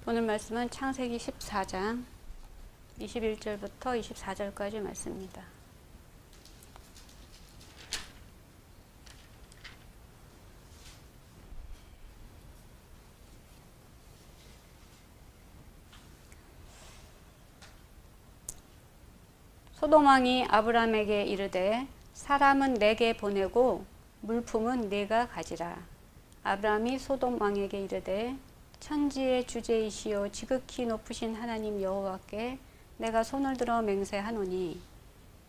오늘 말씀은 창세기 14장 21절부터 24절까지 말씀입니다. 소돔 왕이 아브람에게 이르되 사람은 내게 보내고 물품은 네가 가지라. 아브람이 소돔 왕에게 이르되 천지의 주제이시오 지극히 높으신 하나님 여호와께 내가 손을 들어 맹세하노니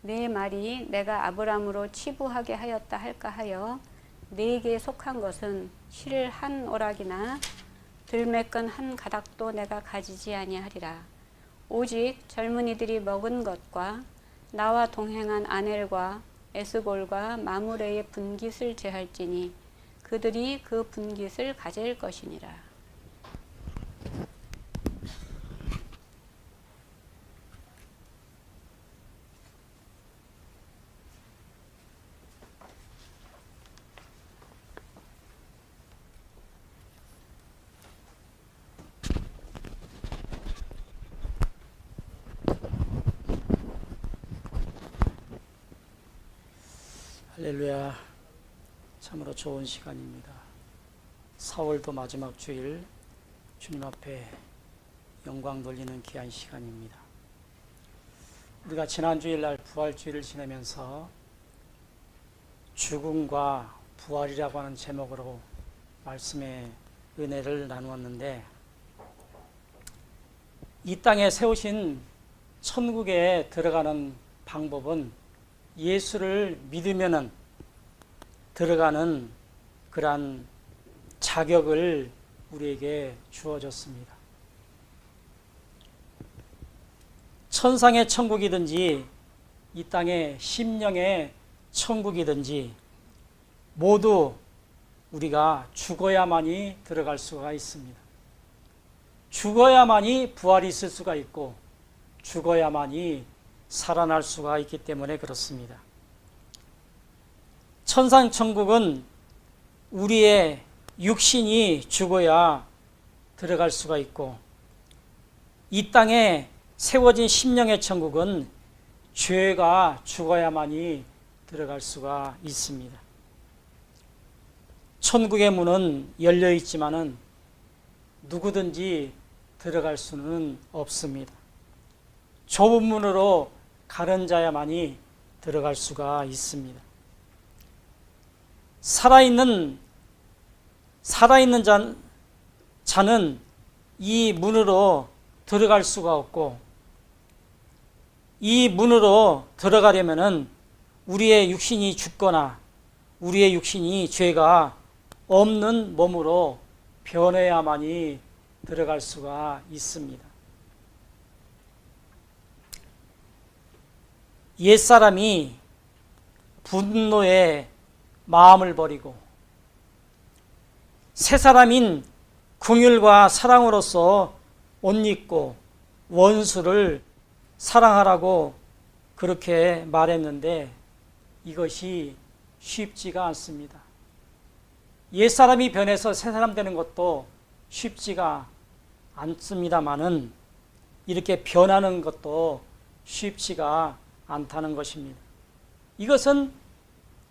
네 말이 내가 아브람으로 치부하게 하였다 할까 하여 네게 속한 것은 실 한 오락이나 들매끈 한 가닥도 내가 가지지 아니하리라. 오직 젊은이들이 먹은 것과 나와 동행한 아넬과 에스골과 마므레의 분깃을 제할지니 그들이 그 분깃을 가질 것이니라. 할렐루야. 참으로 좋은 시간입니다. 4월도 마지막 주일 주님 앞에 영광 돌리는 귀한 시간입니다. 우리가 지난 주일날 부활주일을 지내면서 죽음과 부활이라고 하는 제목으로 말씀의 은혜를 나누었는데, 이 땅에 세우신 천국에 들어가는 방법은 예수를 믿으면은 들어가는 그러한 자격을 우리에게 주어졌습니다. 천상의 천국이든지 이 땅의 심령의 천국이든지 모두 우리가 죽어야만이 들어갈 수가 있습니다. 죽어야만이 부활이 있을 수가 있고 죽어야만이 살아날 수가 있기 때문에 그렇습니다. 천상 천국은 우리의 육신이 죽어야 들어갈 수가 있고, 이 땅에 세워진 심령의 천국은 죄가 죽어야만이 들어갈 수가 있습니다. 천국의 문은 열려 있지만은 누구든지 들어갈 수는 없습니다. 좁은 문으로 가는 자야만이 들어갈 수가 있습니다. 살아있는 자는 이 문으로 들어갈 수가 없고, 이 문으로 들어가려면은 우리의 육신이 죽거나 우리의 육신이 죄가 없는 몸으로 변해야만이 들어갈 수가 있습니다. 옛사람이 분노의 마음을 버리고 새사람인 긍휼과 사랑으로서 옷 입고 원수를 사랑하라고 그렇게 말했는데, 이것이 쉽지가 않습니다. 옛사람이 변해서 새사람 되는 것도 쉽지가 않습니다마는 이렇게 변하는 것도 쉽지가 않다는 것입니다. 이것은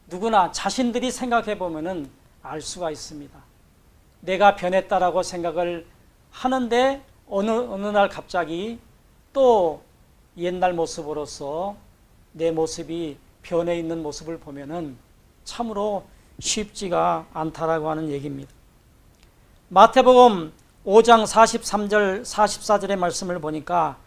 누구나 자신들이 생각해 보면은 알 수가 있습니다. 내가 변했다라고 생각을 하는데 어느 날 갑자기 또 옛날 모습으로서 내 모습이 변해 있는 모습을 보면은 참으로 쉽지가 않다라고 하는 얘기입니다. 마태복음 5장 43절 44절의 말씀을 보니까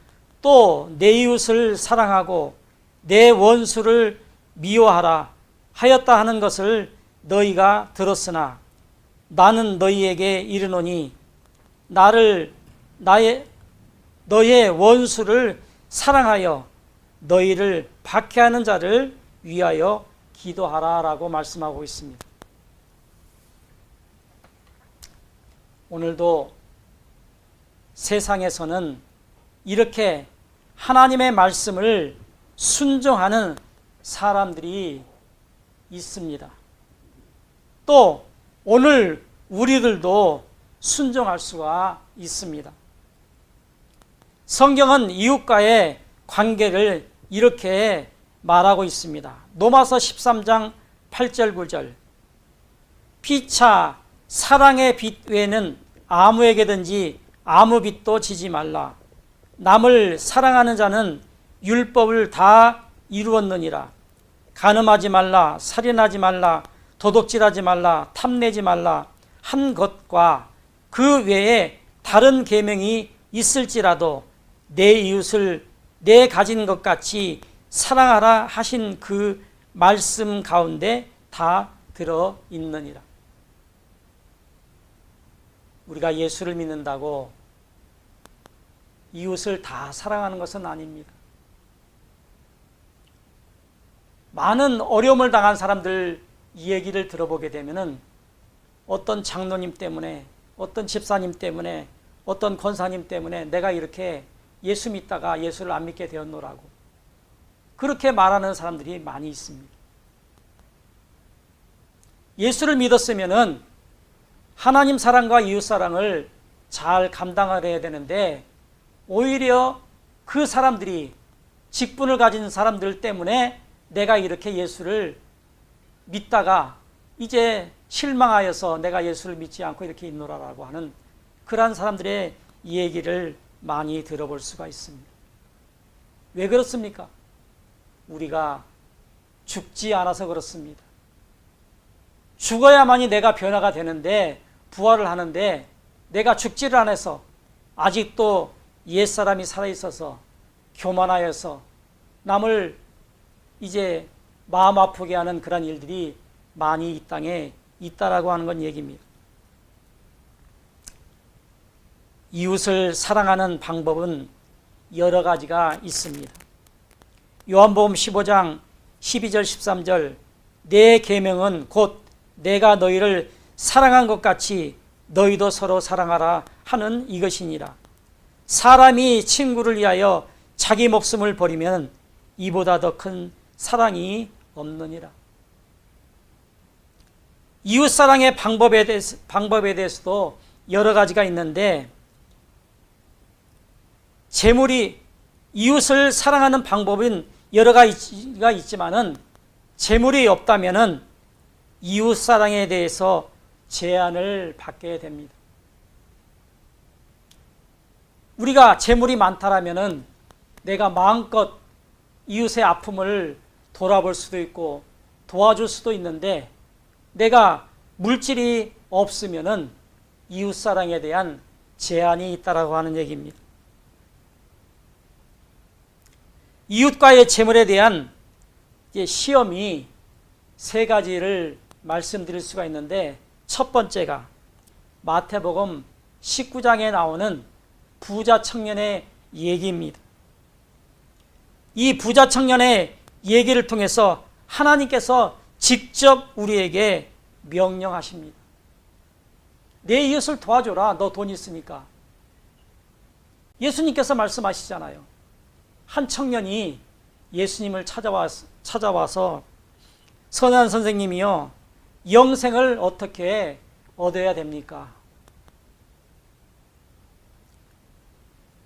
또 내 이웃을 사랑하고 내 원수를 미워하라 하였다 하는 것을 너희가 들었으나 나는 너희에게 이르노니 너의 원수를 사랑하여 너희를 박해하는 자를 위하여 기도하라 라고 말씀하고 있습니다. 오늘도 세상에서는 이렇게 하나님의 말씀을 순종하는 사람들이 있습니다. 또 오늘 우리들도 순종할 수가 있습니다. 성경은 이웃과의 관계를 이렇게 말하고 있습니다. 로마서 13장 8절 9절 피차 사랑의 빚 외에는 아무에게든지 아무 빚도 지지 말라. 남을 사랑하는 자는 율법을 다 이루었느니라. 간음하지 말라, 살인하지 말라, 도둑질하지 말라, 탐내지 말라 한 것과 그 외에 다른 계명이 있을지라도 내 이웃을 내 가진 것 같이 사랑하라 하신 그 말씀 가운데 다 들어 있느니라. 우리가 예수를 믿는다고 이웃을 다 사랑하는 것은 아닙니다. 많은 어려움을 당한 사람들 이 얘기를 들어보게 되면은 어떤 장로님 때문에, 어떤 집사님 때문에, 어떤 권사님 때문에 내가 이렇게 예수 믿다가 예수를 안 믿게 되었노라고 그렇게 말하는 사람들이 많이 있습니다. 예수를 믿었으면은 하나님 사랑과 이웃 사랑을 잘 감당해야 되는데 오히려 그 사람들이 직분을 가진 사람들 때문에 내가 이렇게 예수를 믿다가 이제 실망하여서 내가 예수를 믿지 않고 이렇게 있노라라고 하는 그러한 사람들의 얘기를 많이 들어볼 수가 있습니다. 왜 그렇습니까? 우리가 죽지 않아서 그렇습니다. 죽어야만이 내가 변화가 되는데 부활을 하는데 내가 죽지를 않아서 아직도 옛사람이 살아있어서 교만하여서 남을 이제 마음 아프게 하는 그런 일들이 많이 이 땅에 있다라고 하는 건 얘기입니다. 이웃을 사랑하는 방법은 여러 가지가 있습니다. 요한복음 15장 12절 13절 내 계명은 곧 내가 너희를 사랑한 것 같이 너희도 서로 사랑하라 하는 이것이니라. 사람이 친구를 위하여 자기 목숨을 버리면 이보다 더 큰 사랑이 없느니라. 이웃사랑의 방법에 대해서도 여러 가지가 있는데 재물이 이웃을 사랑하는 방법은 여러 가지가 있지만은 재물이 없다면은 이웃사랑에 대해서 제한을 받게 됩니다. 우리가 재물이 많다라면은 내가 마음껏 이웃의 아픔을 돌아볼 수도 있고 도와줄 수도 있는데 내가 물질이 없으면은 이웃사랑에 대한 제한이 있다라고 하는 얘기입니다. 이웃과의 재물에 대한 시험이 세 가지를 말씀드릴 수가 있는데 첫 번째가 마태복음 19장에 나오는 부자 청년의 얘기입니다. 이 부자 청년의 얘기를 통해서 하나님께서 직접 우리에게 명령하십니다. 내 이웃을 도와줘라. 너 돈 있으니까. 예수님께서 말씀하시잖아요. 한 청년이 예수님을 찾아와서 선한 선생님이요, 영생을 어떻게 얻어야 됩니까?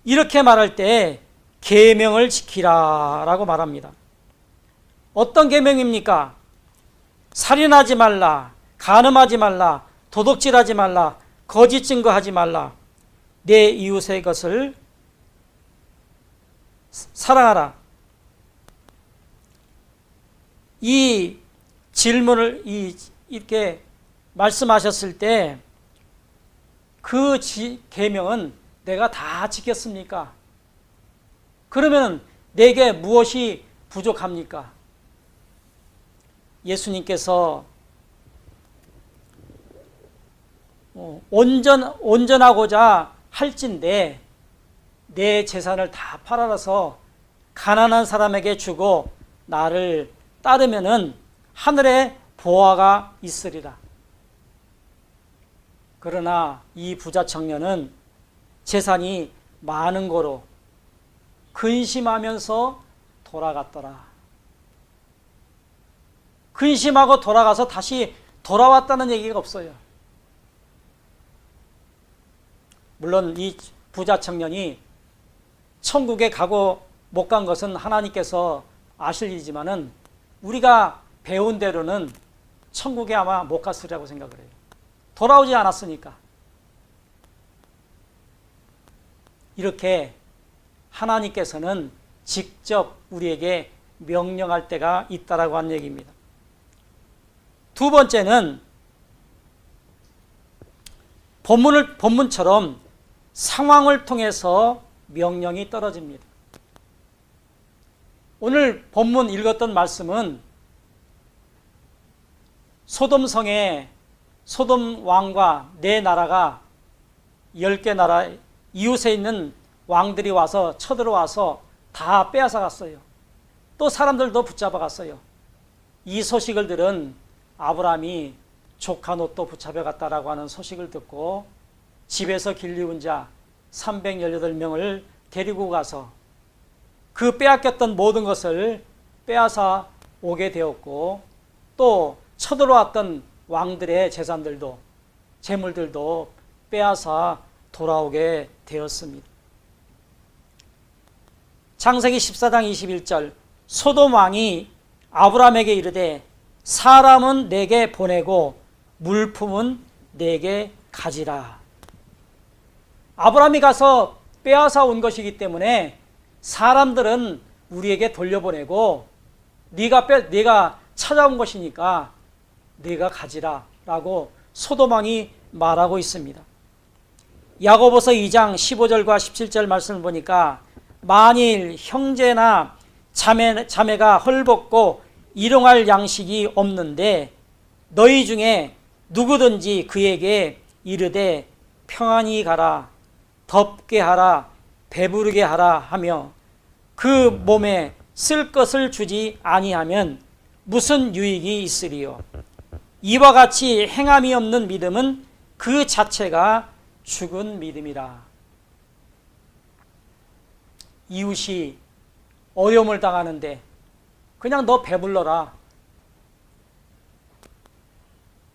이렇게 말할 때 계명을 지키라 라고 말합니다. 어떤 계명입니까? 살인하지 말라, 간음하지 말라, 도둑질하지 말라, 거짓 증거하지 말라, 내 이웃의 것을 사랑하라. 이 질문을 이렇게 말씀하셨을 때 그 계명은 내가 다 지켰습니까? 그러면 내게 무엇이 부족합니까? 예수님께서 온전하고자 할진대 내 재산을 다 팔아서 가난한 사람에게 주고 나를 따르면은 하늘에 보화가 있으리라. 그러나 이 부자 청년은 재산이 많은 거로 근심하면서 돌아갔더라. 근심하고 돌아가서 다시 돌아왔다는 얘기가 없어요. 물론 이 부자 청년이 천국에 가고 못 간 것은 하나님께서 아실 일이지만은 우리가 배운 대로는 천국에 아마 못 갔으리라고 생각을 해요. 돌아오지 않았으니까. 이렇게 하나님께서는 직접 우리에게 명령할 때가 있다라고 하는 얘기입니다. 두 번째는 본문처럼 상황을 통해서 명령이 떨어집니다. 오늘 본문 읽었던 말씀은 소돔성에 소돔 왕과 네 나라가 10개 나라 이웃에 있는 왕들이 와서 쳐들어와서 다 빼앗아 갔어요. 또 사람들도 붙잡아 갔어요. 이 소식을 들은 아브라함이 조카 롯도 붙잡아 갔다라고 하는 소식을 듣고 집에서 길리운 자 318명을 데리고 가서 그 빼앗겼던 모든 것을 빼앗아 오게 되었고, 또 쳐들어왔던 왕들의 재산들도 재물들도 빼앗아 돌아오게 되었습니다. 창세기 14장 21절 소돔 왕이 아브라함에게 이르되 사람은 내게 보내고 물품은 내게 가지라. 아브라함이 가서 빼앗아 온 것이기 때문에 사람들은 우리에게 돌려보내고 네가 찾아온 것이니까 네가 가지라 라고 소돔 왕이 말하고 있습니다. 야고보서 2장 15절과 17절 말씀을 보니까 만일 형제나 자매가 헐벗고 일용할 양식이 없는데 너희 중에 누구든지 그에게 이르되 평안히 가라, 덥게 하라, 배부르게 하라 하며 그 몸에 쓸 것을 주지 아니하면 무슨 유익이 있으리요. 이와 같이 행함이 없는 믿음은 그 자체가 죽은 믿음이라. 이웃이 어려움을 당하는데 그냥 너 배불러라.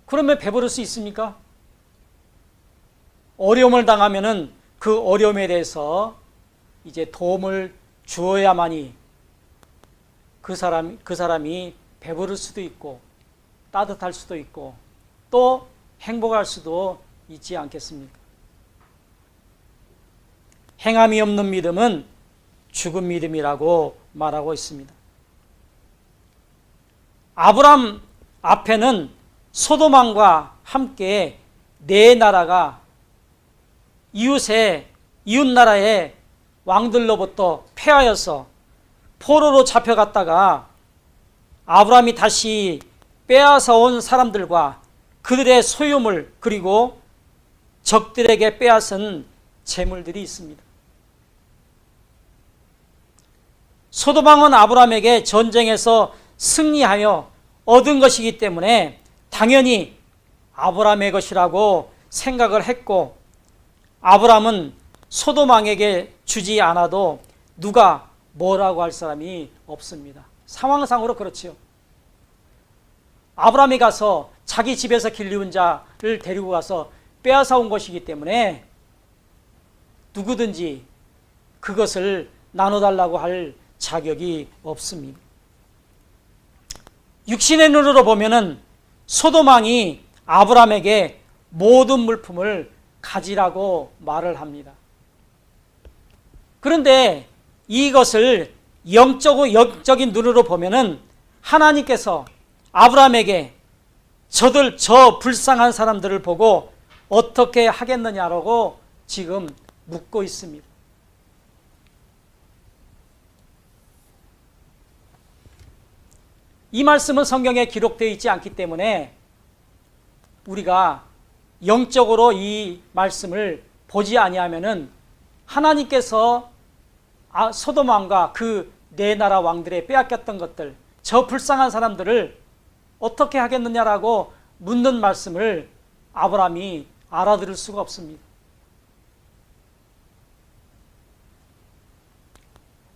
그러면 배부를 수 있습니까? 어려움을 당하면은 그 어려움에 대해서 이제 도움을 주어야만이 그 사람이 배부를 수도 있고 따뜻할 수도 있고 또 행복할 수도 있지 않겠습니까? 행함이 없는 믿음은 죽은 믿음이라고 말하고 있습니다. 아브람 앞에는 소돔 왕과 함께 네 나라가 이웃 나라의 왕들로부터 패하여서 포로로 잡혀갔다가 아브라함이 다시 빼앗아 온 사람들과 그들의 소유물 그리고 적들에게 빼앗은 재물들이 있습니다. 소돔 왕은 아브라함에게 전쟁에서 승리하여 얻은 것이기 때문에 당연히 아브라함의 것이라고 생각을 했고, 아브라함은 소돔 왕에게 주지 않아도 누가 뭐라고 할 사람이 없습니다. 상황상으로 그렇지요. 아브라함이 가서 자기 집에서 길리운 자를 데리고 가서 빼앗아 온 것이기 때문에 누구든지 그것을 나눠달라고 할 자격이 없습니다. 육신의 눈으로 보면은 소돔 왕이 아브라함에게 모든 물품을 가지라고 말을 합니다. 그런데 이것을 영적인 눈으로 보면은 하나님께서 아브라함에게 저 불쌍한 사람들을 보고 어떻게 하겠느냐라고 지금 묻고 있습니다. 이 말씀은 성경에 기록되어 있지 않기 때문에 우리가 영적으로 이 말씀을 보지 아니하면은 하나님께서 소돔 왕과 그 네 나라 왕들의 빼앗겼던 것들, 저 불쌍한 사람들을 어떻게 하겠느냐라고 묻는 말씀을 아브라함이 알아들을 수가 없습니다.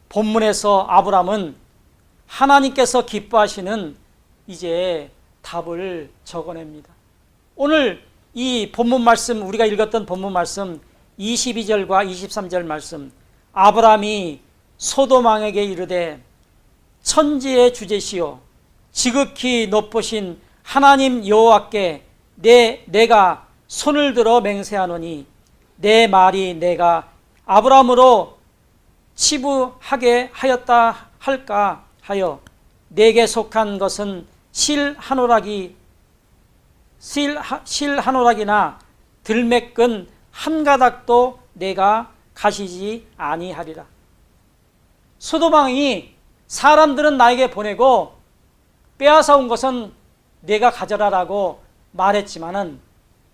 본문에서 아브라함은 하나님께서 기뻐하시는 이제 답을 적어냅니다. 오늘 이 본문 말씀, 우리가 읽었던 본문 말씀 22절과 23절 말씀, 아브라함이 소돔 왕에게 이르되 천지의 주제시요 지극히 높으신 하나님 여호와께 내가 손을 들어 맹세하노니 내 말이 내가 아브라함으로 치부하게 하였다 할까 하여 내게 속한 것은 실 한 오락이나 들매끈 한 가닥도 내가 가시지 아니하리라. 소돔 왕이 사람들은 나에게 보내고 빼앗아 온 것은 내가 가져라라고 말했지만은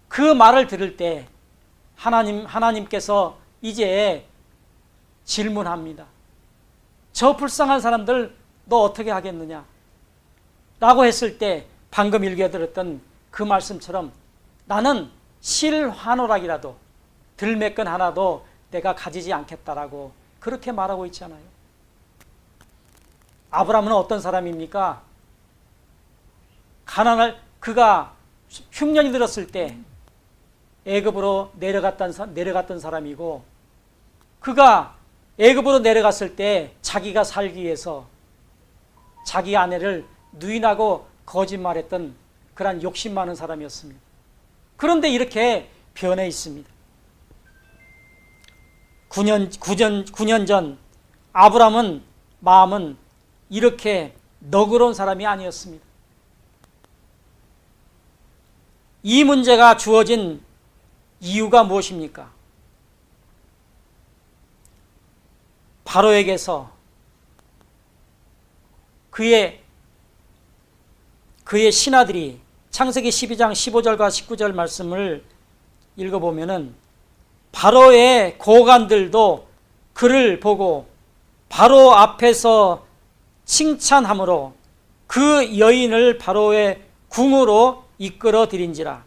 그 말을 들을 때 하나님께서 이제 질문합니다. 저 불쌍한 사람들 너 어떻게 하겠느냐? 라고 했을 때 방금 읽어드렸던 그 말씀처럼 나는 실 한 오락이라도 들매끈 하나도 내가 가지지 않겠다라고 그렇게 말하고 있잖아요. 아브라함은 어떤 사람입니까? 그가 흉년이 들었을 때 애굽으로 내려갔던 사람이고, 그가 애굽으로 내려갔을 때 자기가 살기 위해서 자기 아내를 누인하고 거짓말했던 그런 욕심 많은 사람이었습니다. 그런데 이렇게 변해 있습니다. 9년 전 아브라함은 마음은 이렇게 너그러운 사람이 아니었습니다. 이 문제가 주어진 이유가 무엇입니까? 바로에게서 그의 신하들이 창세기 12장 15절과 19절 말씀을 읽어보면은 바로의 고관들도 그를 보고 바로 앞에서 칭찬함으로 그 여인을 바로의 궁으로 이끌어 들인지라.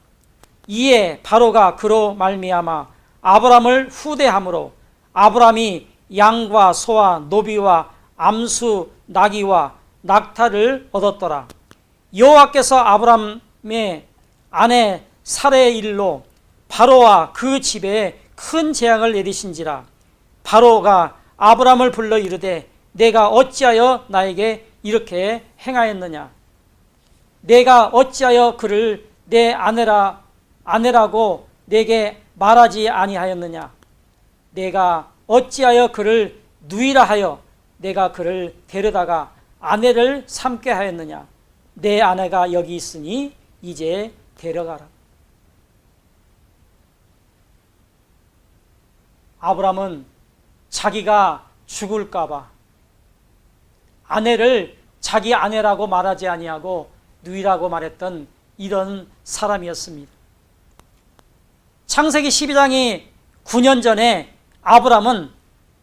이에 바로가 그로 말미암아 아브라함을 후대함으로 아브라함이 양과 소와 노비와 암수 나귀와 낙타를 얻었더라. 여호와께서 아브라함의 아내 사레의 일로 바로와 그 집에 큰 재앙을 내리신지라. 바로가 아브라함을 불러 이르되 내가 어찌하여 나에게 이렇게 행하였느냐? 내가 어찌하여 그를 내 아내라고 내게 말하지 아니하였느냐? 내가 어찌하여 그를 누이라 하여 내가 그를 데려다가 아내를 삼게 하였느냐? 내 아내가 여기 있으니 이제 데려가라. 아브라함은 자기가 죽을까 봐 아내를 자기 아내라고 말하지 아니하고 누이라고 말했던 이런 사람이었습니다. 창세기 12장이 9년 전에 아브라함은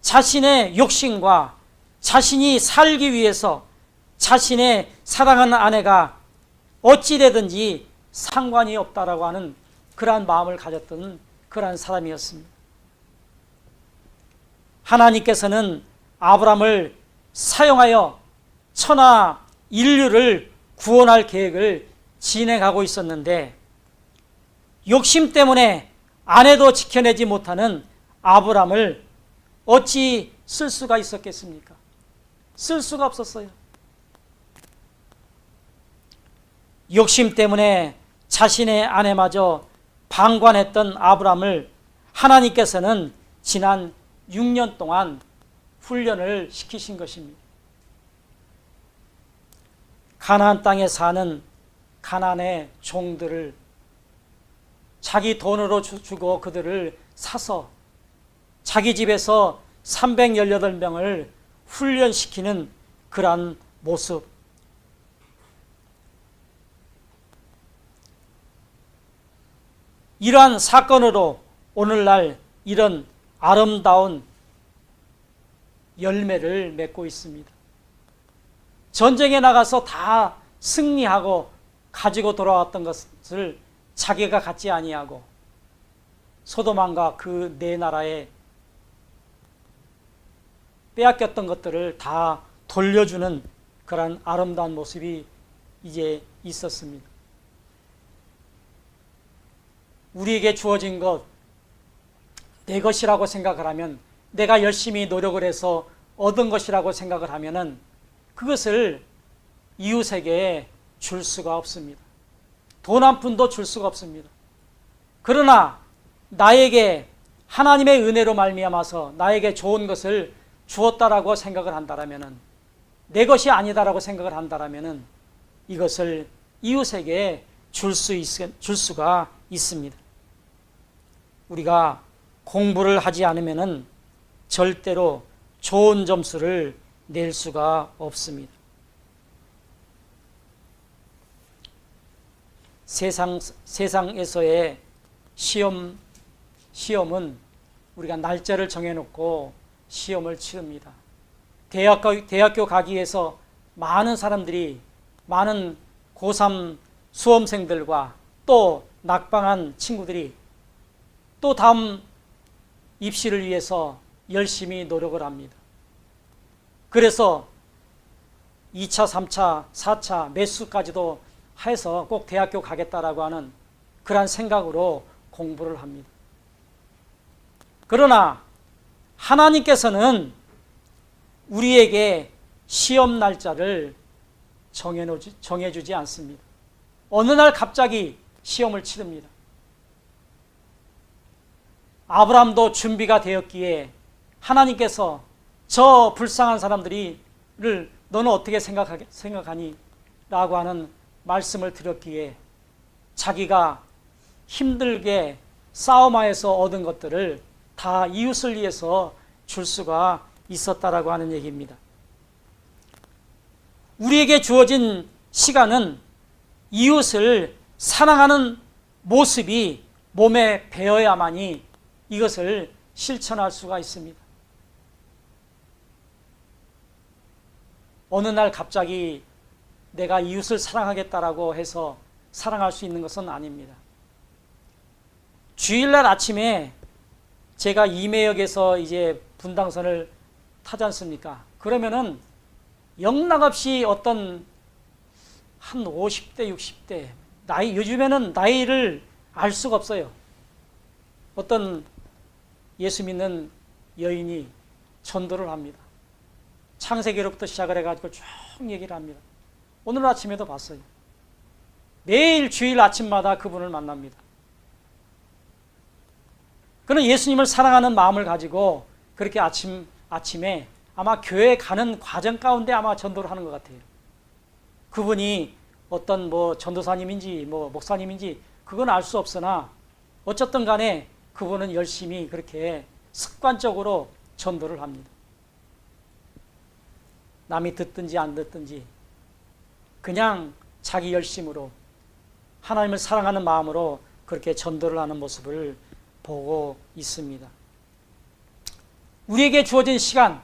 자신의 욕심과 자신이 살기 위해서 자신의 사랑하는 아내가 어찌되든지 상관이 없다라고 하는 그러한 마음을 가졌던 그러한 사람이었습니다. 하나님께서는 아브라함을 사용하여 천하 인류를 구원할 계획을 진행하고 있었는데 욕심 때문에 아내도 지켜내지 못하는 아브라함을 어찌 쓸 수가 있었겠습니까? 쓸 수가 없었어요. 욕심 때문에 자신의 아내마저 방관했던 아브라함을 하나님께서는 지난 6년 동안 훈련을 시키신 것입니다. 가나안 땅에 사는 가나안의 종들을 자기 돈으로 주고 그들을 사서 자기 집에서 318명을 훈련시키는 그러한 모습. 이러한 사건으로 오늘날 이런 아름다운 열매를 맺고 있습니다. 전쟁에 나가서 다 승리하고 가지고 돌아왔던 것을 자기가 갖지 아니하고 소돔왕과 그 네 나라에 빼앗겼던 것들을 다 돌려주는 그런 아름다운 모습이 이제 있었습니다. 우리에게 주어진 것, 내 것이라고 생각을 하면 내가 열심히 노력을 해서 얻은 것이라고 생각을 하면은 그것을 이웃에게 줄 수가 없습니다. 돈 한 푼도 줄 수가 없습니다. 그러나 나에게 하나님의 은혜로 말미암아서 나에게 좋은 것을 주었다라고 생각을 한다라면은, 내 것이 아니다라고 생각을 한다라면은 이것을 이웃에게 줄 수가 있습니다. 우리가 공부를 하지 않으면은 절대로 좋은 점수를 낼 수가 없습니다. 세상에서의 시험은 우리가 날짜를 정해놓고 시험을 치릅니다. 대학교 가기 위해서 많은 사람들이, 많은 고3 수험생들과 또 낙방한 친구들이 또 다음 입시를 위해서 열심히 노력을 합니다. 그래서 2차, 3차, 4차 매수까지도 해서 꼭 대학교 가겠다라고 하는 그러한 생각으로 공부를 합니다. 그러나 하나님께서는 우리에게 시험 날짜를 정해주지 않습니다. 어느 날 갑자기 시험을 치릅니다. 아브라함도 준비가 되었기에 하나님께서 저 불쌍한 사람들을 너는 어떻게 생각하니? 라고 하는 말씀을 드렸기에 자기가 힘들게 싸움하여서 얻은 것들을 다 이웃을 위해서 줄 수가 있었다라고 하는 얘기입니다. 우리에게 주어진 시간은 이웃을 사랑하는 모습이 몸에 배어야만이 이것을 실천할 수가 있습니다. 어느 날 갑자기 내가 이웃을 사랑하겠다라고 해서 사랑할 수 있는 것은 아닙니다. 주일날 아침에 제가 임해역에서 이제 분당선을 타지 않습니까? 그러면은 영락없이 어떤 한 50대, 60대, 요즘에는 나이를 알 수가 없어요. 어떤 예수 믿는 여인이 전도를 합니다. 창세기로부터 시작을 해가지고 쭉 얘기를 합니다. 오늘 아침에도 봤어요. 매일 주일 아침마다 그분을 만납니다. 그는 예수님을 사랑하는 마음을 가지고 그렇게 아침에 아마 교회 가는 과정 가운데 아마 전도를 하는 것 같아요. 그분이 어떤 전도사님인지 목사님인지 그건 알 수 없으나 어쨌든 간에 그분은 열심히 그렇게 습관적으로 전도를 합니다. 남이 듣든지 안 듣든지 그냥 자기 열심으로 하나님을 사랑하는 마음으로 그렇게 전도를 하는 모습을 보고 있습니다. 우리에게 주어진 시간,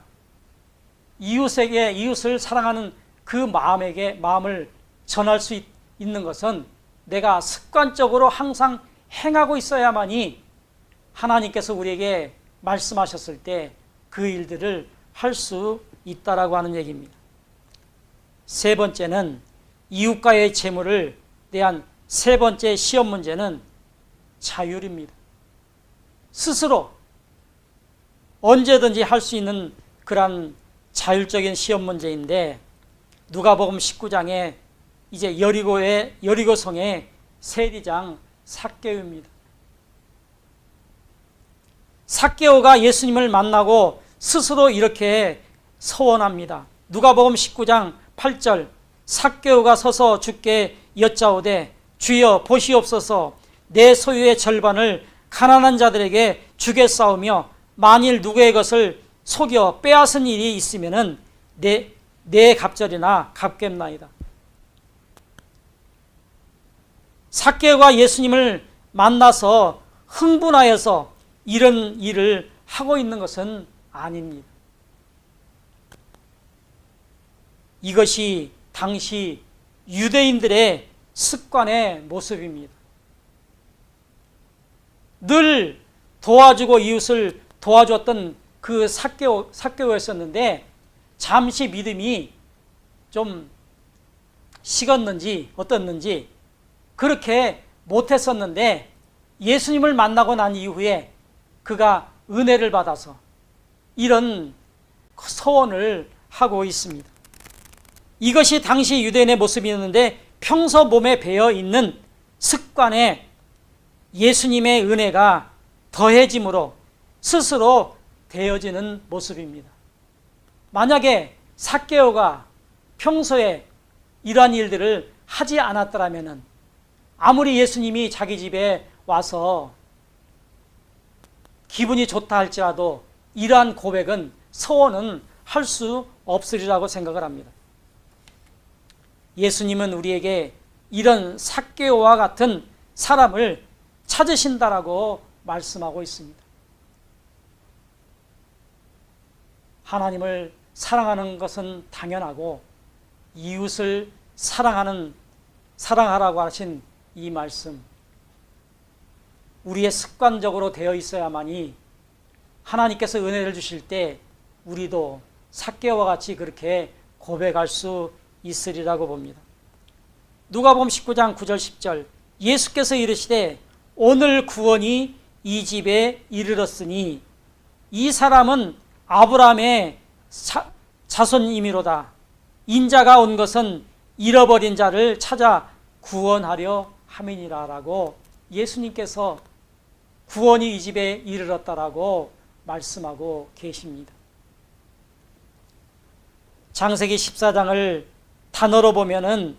이웃을 사랑하는 그 마음을 전할 수 있는 것은 내가 습관적으로 항상 행하고 있어야만이 하나님께서 우리에게 말씀하셨을 때 그 일들을 할 수 있다라고 하는 얘기입니다. 세 번째는 이웃과의 재물을 대한 세 번째 시험 문제는 자율입니다. 스스로 언제든지 할 수 있는 그런 자율적인 시험 문제인데 누가복음 19장에 이제 여리고성의 세리장 삭개오입니다. 삭개오가 예수님을 만나고 스스로 이렇게 서원합니다. 누가복음 19장 8절 삭개오가 서서 주께 여짜오되 주여 보시옵소서 내 소유의 절반을 가난한 자들에게 주겠사오며 만일 누구의 것을 속여 빼앗은 일이 있으면은 내 갑절이나 갚겠나이다. 삭개오가 예수님을 만나서 흥분하여서 이런 일을 하고 있는 것은 아닙니다. 이것이 당시 유대인들의 습관의 모습입니다. 늘 도와주고 이웃을 도와줬던 그 삭개오였었는데 잠시 믿음이 좀 식었는지 어떻는지 그렇게 못했었는데 예수님을 만나고 난 이후에 그가 은혜를 받아서 이런 서원을 하고 있습니다. 이것이 당시 유대인의 모습이었는데 평소 몸에 배어 있는 습관에 예수님의 은혜가 더해짐으로 스스로 되어지는 모습입니다. 만약에 삭개오가 평소에 이러한 일들을 하지 않았더라면 아무리 예수님이 자기 집에 와서 기분이 좋다 할지라도 이러한 고백은 서원은 할 수 없으리라고 생각을 합니다. 예수님은 우리에게 이런 삭개오와 같은 사람을 찾으신다라고 말씀하고 있습니다. 하나님을 사랑하는 것은 당연하고 이웃을 사랑하라고 하신 이 말씀, 우리의 습관적으로 되어 있어야만이 하나님께서 은혜를 주실 때 우리도 삭개오와 같이 그렇게 고백할 수 있으리라고 봅니다. 누가복음 19장 9절 10절 예수께서 이르시되 오늘 구원이 이 집에 이르렀으니 이 사람은 아브라함의 자손이미로다. 인자가 온 것은 잃어버린 자를 찾아 구원하려 함이니라라고 예수님께서 구원이 이 집에 이르렀다라고 말씀하고 계십니다. 창세기 14장을 단어로 보면은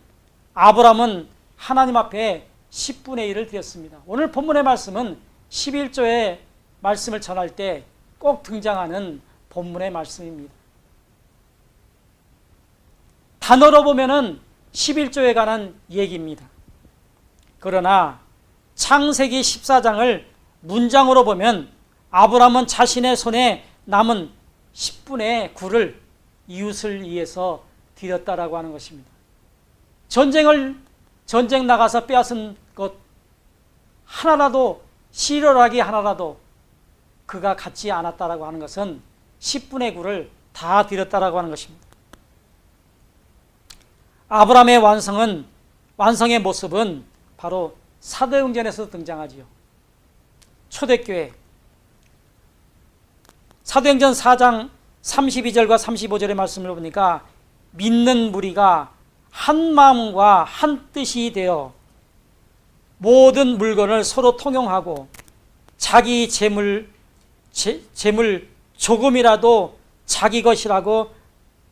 아브라함은 하나님 앞에 10분의 1을 드렸습니다. 오늘 본문의 말씀은 11조의 말씀을 전할 때 꼭 등장하는 본문의 말씀입니다. 단어로 보면은 11조에 관한 얘기입니다. 그러나 창세기 14장을 문장으로 보면 아브라함은 자신의 손에 남은 10분의 9를 이웃을 위해서 드렸다라고 하는 것입니다. 전쟁 나가서 빼앗은 것 하나라도, 시러라기 하나라도 그가 갖지 않았다라고 하는 것은 10분의 9를 다 드렸다라고 하는 것입니다. 아브라함의 완성의 모습은 바로 사도행전에서 등장하지요. 초대교회 사도행전 4장 32절과 35절의 말씀을 보니까 믿는 무리가 한 마음과 한 뜻이 되어 모든 물건을 서로 통용하고 자기 재물 조금이라도 자기 것이라고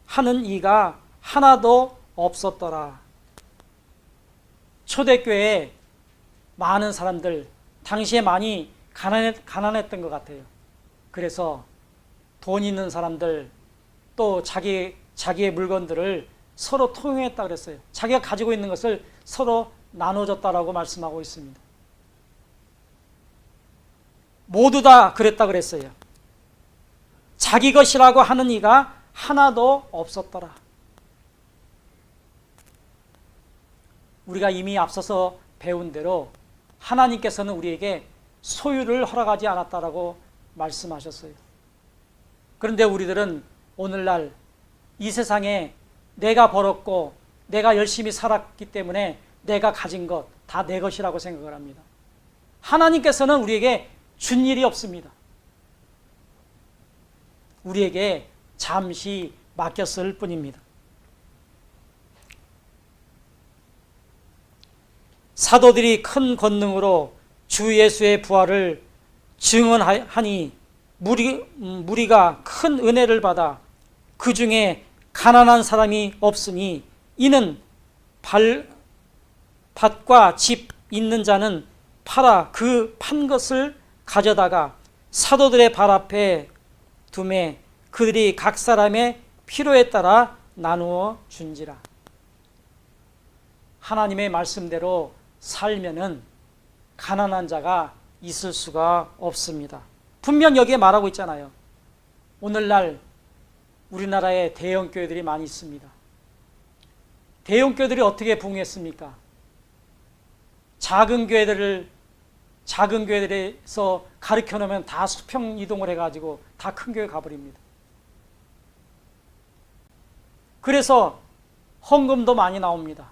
하는 이가 하나도 없었더라. 초대교회에 많은 사람들, 당시에 많이 가난했던 것 같아요. 그래서 돈 있는 사람들, 또 자기의 물건들을 서로 통용했다 그랬어요. 자기가 가지고 있는 것을 서로 나눠줬다라고 말씀하고 있습니다. 모두 다 그랬다 그랬어요. 자기 것이라고 하는 이가 하나도 없었더라. 우리가 이미 앞서서 배운 대로 하나님께서는 우리에게 소유를 허락하지 않았다라고 말씀하셨어요. 그런데 우리들은 오늘날 이 세상에 내가 벌었고 내가 열심히 살았기 때문에 내가 가진 것 다 내 것이라고 생각을 합니다. 하나님께서는 우리에게 준 일이 없습니다. 우리에게 잠시 맡겼을 뿐입니다. 사도들이 큰 권능으로 주 예수의 부활을 증언하니 무리가 큰 은혜를 받아 그 중에 가난한 사람이 없으니 이는 밭과 집 있는 자는 팔아 그 판 것을 가져다가 사도들의 발 앞에 두매 그들이 각 사람의 필요에 따라 나누어 준지라. 하나님의 말씀대로 살면은 가난한 자가 있을 수가 없습니다. 분명 여기에 말하고 있잖아요. 오늘날 우리나라에 대형 교회들이 많이 있습니다. 대형 교회들이 어떻게 부흥했습니까? 작은 교회들에서 가르쳐 놓으면 다 수평 이동을 해가지고 다 큰 교회 가버립니다. 그래서 헌금도 많이 나옵니다.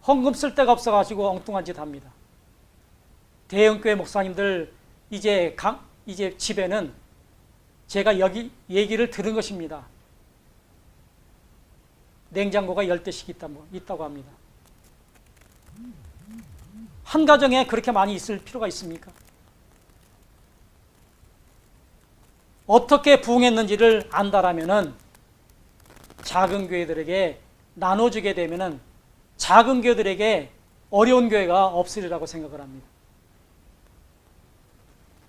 헌금 쓸 데가 없어가지고 엉뚱한 짓 합니다. 대형 교회 목사님들 이제 집에는 제가 여기 얘기를 들은 것입니다. 냉장고가 10대씩 있다고 합니다. 한 가정에 그렇게 많이 있을 필요가 있습니까? 어떻게 부흥했는지를 안다라면은 작은 교회들에게 나눠주게 되면은 작은 교회들에게 어려운 교회가 없으리라고 생각을 합니다.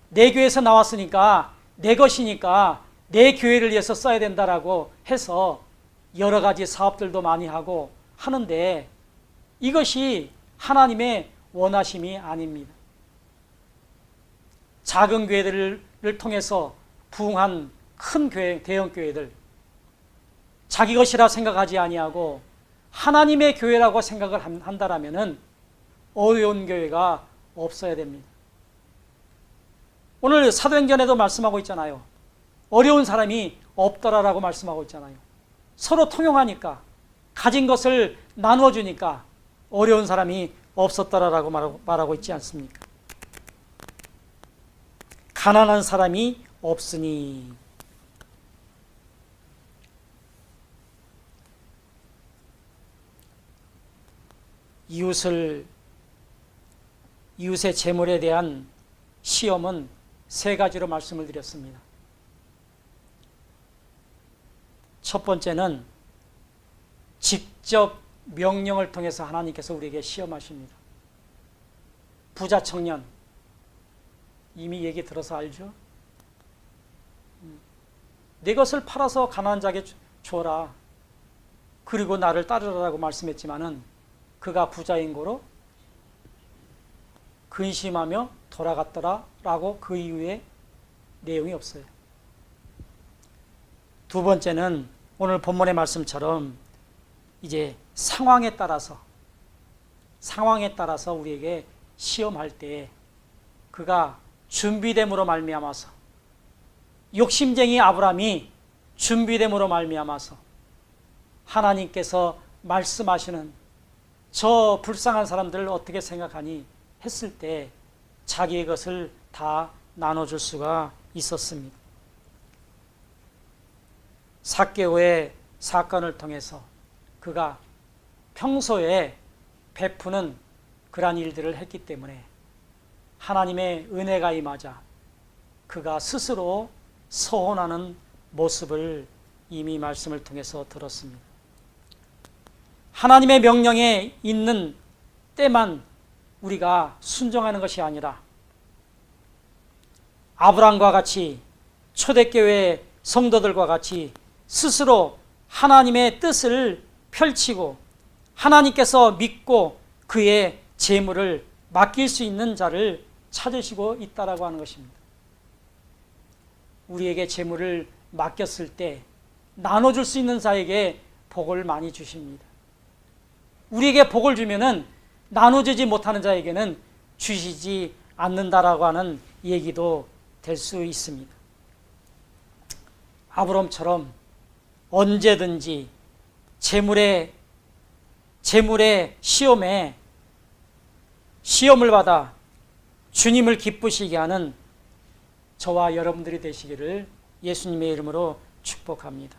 내 교회에서 나왔으니까 내 것이니까 내 교회를 위해서 써야 된다라고 해서 여러 가지 사업들도 많이 하고 하는데 이것이 하나님의 원하심이 아닙니다. 작은 교회들을 통해서 부흥한 큰 교회, 대형 교회들, 자기 것이라 생각하지 아니하고 하나님의 교회라고 생각을 한다라면은 어려운 교회가 없어야 됩니다. 오늘 사도행전에도 말씀하고 있잖아요. 어려운 사람이 없더라라고 말씀하고 있잖아요. 서로 통용하니까, 가진 것을 나누어 주니까 어려운 사람이 없었더라라고 말하고 있지 않습니까? 가난한 사람이 없으니. 이웃의 재물에 대한 시험은 세 가지로 말씀을 드렸습니다. 첫 번째는 직접 명령을 통해서 하나님께서 우리에게 시험하십니다. 부자 청년, 이미 얘기 들어서 알죠? 내 것을 팔아서 가난한 자에게 줘라. 그리고 나를 따르라고 말씀했지만은 그가 부자인 고로 근심하며 돌아갔더라라고 그 이후에 내용이 없어요. 두 번째는 오늘 본문의 말씀처럼 이제 상황에 따라서 우리에게 시험할 때 그가 준비됨으로 말미암아서, 욕심쟁이 아브라함이 준비됨으로 말미암아서 하나님께서 말씀하시는 저 불쌍한 사람들을 어떻게 생각하니 했을 때 자기의 것을 다 나눠줄 수가 있었습니다. 삭개오의 사건을 통해서 그가 평소에 베푸는 그러한 일들을 했기 때문에 하나님의 은혜가 임하자 그가 스스로 서원하는 모습을 이미 말씀을 통해서 들었습니다. 하나님의 명령에 있는 때만 우리가 순종하는 것이 아니라 아브라함과 같이 초대교회 성도들과 같이 스스로 하나님의 뜻을 펼치고 하나님께서 믿고 그의 재물을 맡길 수 있는 자를 찾으시고 있다라고 하는 것입니다. 우리에게 재물을 맡겼을 때 나눠줄 수 있는 자에게 복을 많이 주십니다. 우리에게 복을 주면은 나눠주지 못하는 자에게는 주시지 않는다라고 하는 얘기도 될 수 있습니다. 아브람처럼 언제든지 재물의 시험을 받아 주님을 기쁘시게 하는 저와 여러분들이 되시기를 예수님의 이름으로 축복합니다.